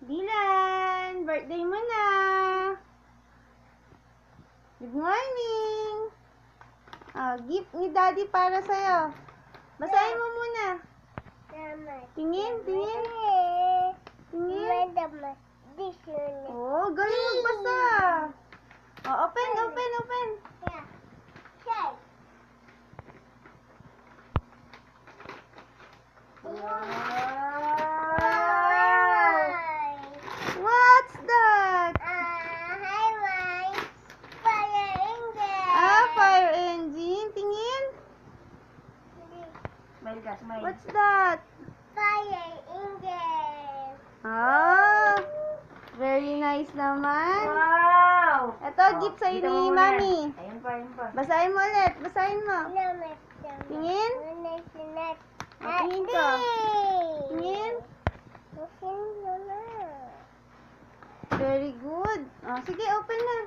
Dylan, birthday mo na. Good morning. Gift ni Daddy para sa'yo. Basahin mo muna. Tingin, tingin. Tingin. Oh, galing magbasa. Open, open, open. What's that? Fire engine. Tingin. Smile ka, smile. What's that? Fire engine. Very nice naman. Wow! Ito, gift sa'yo dito ni mo muna. Mami. Ayun pa, ayun pa. Basahin mo ulit. Basahin mo. Tingin. Tingin ka. Tingin. Very good. Sige, open na.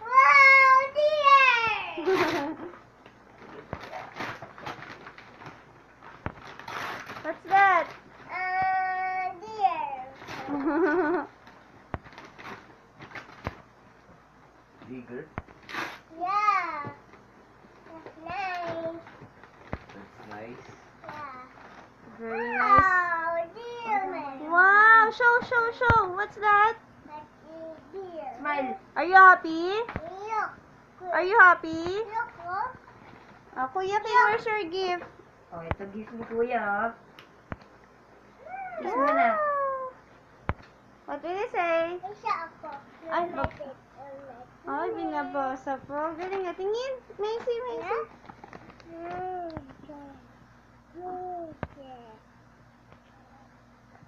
Wow, dear! What's that? Dear. Bigger. Yeah. That's nice. That's nice. Yeah. Very nice. Wow, dear. Wow, show, show, show. What's that? That's dear. Smile. Are you happy? Look. Are you happy? Look, look. Kuya King, where's your gift? Oh, ito gift ni Kuya, oh. Kiss mo na. What did it say? Isa ako. Ay, Like it, like it. Ay, binabasa po. Galing nga. Tingin. Macy, Macy.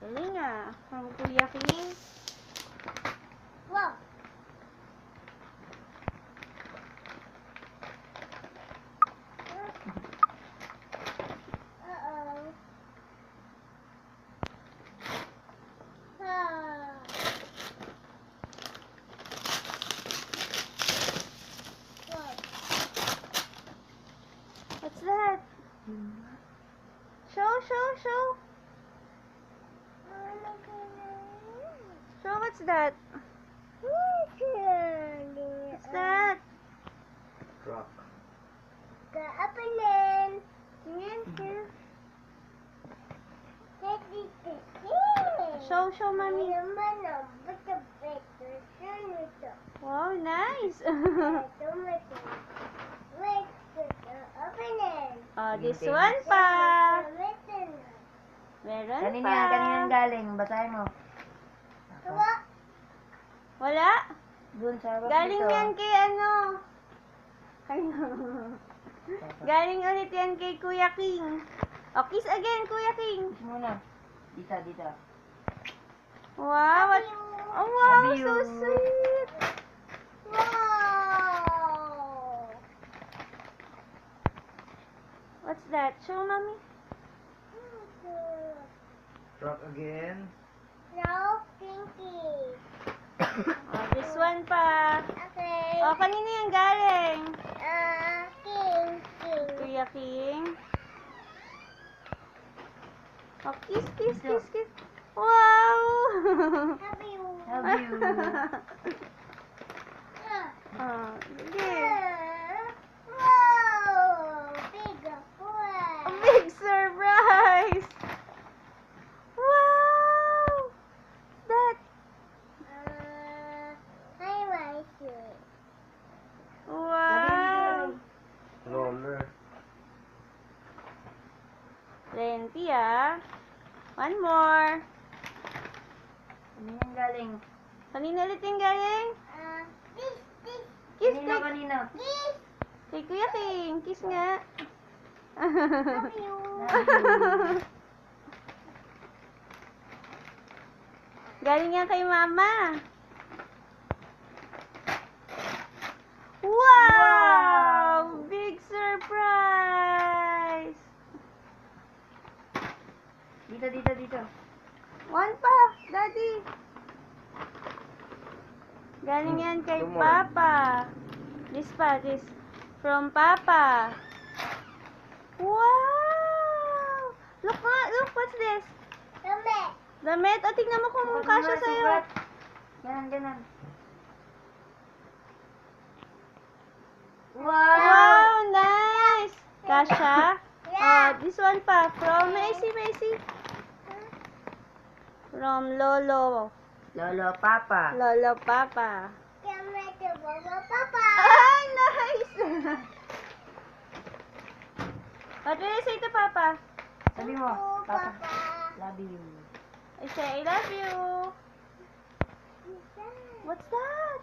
Galing nga. From Kuya King. Wow. Uh-oh. What? What's that? Show, show, show. Show, what's that? What's that? Truck. The opening. Tingin, tingin. Show. Show, show, Mami. Wow, nice. This one pa. Meron Kanina pa. yan, kanina yan galing. Basahin mo. Wala? Doon sa bag Galing dito. yan kay ano? Galing ulit yan kay Kuya King. Kiss again, Kuya King. Kiss mo na. Dito, dito. Wow, what? Oh, wow, Love you. so sweet. Wow! What's that? Show, Mommy. Truck again. No, pinky. This one pa. Okay. Kanina yan galing. King. Kuya King. Kiss, kiss, kiss, kiss. Wow! Have you? Love you. Sige. Whoa! Big A one. big surprise! Wow! That? I like it. Wow! Roller. Plenty One more. Kanina yan galing. Kanina ulit yung galing? This. Kiss Kanina, kay, kanina. This. kay Kuya King. Kiss nga. Love you. Galing yan kay Mama. Wow! Big surprise! Dito, dito, dito. One pa, Daddy. Galing yan kay Two more. Papa. This pa, this. From Papa. Damit. O, tingnan mo kung kasya sa'yo. Sukat. Ganan. Wow! Wow, nice! Kasha? This one pa. From Macy. From Lolo. Lolo, Papa. Lolo Papa. Come to Papa. Ay, nice! What will you say to Papa? Sabi mo, Oh, Papa. Papa. Love you. I say, I love you. What's that?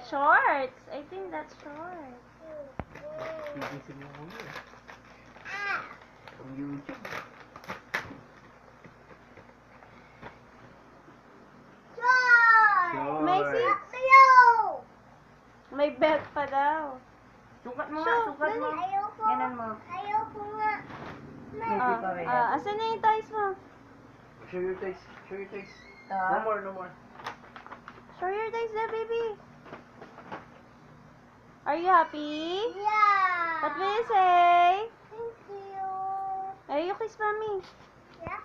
Shorts. I think that's shorts. Gigising mo muna. Ah. From YouTube. Joy. Macy? Hello. May belt pa daw. Sukat mo Show, nga, sukat mo. dali. Ayoko. Ganan mo. Ayoko nga. Baby pa rin. Asan na yung toys mo? Show your toys. Show your toys. Ah. No more. Show your toys there, baby. Are you happy? Yeah. What will you say? Thank you. Ay, you kiss mommy. Yeah.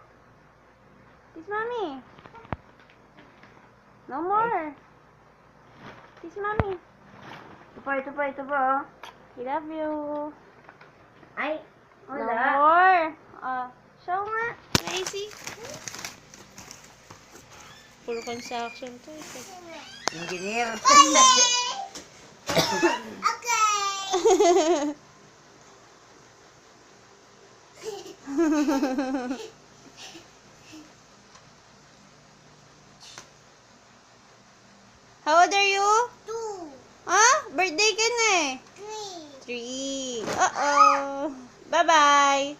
Kiss mommy. No more. Kiss mommy. Ito pa. I love you. Ay, No wala. more. Show nga. Macy. Puro construction to. Engineer. Okay. How old are you? 2, Birthday ka na eh. 3. 3. Uh-oh. Bye-bye.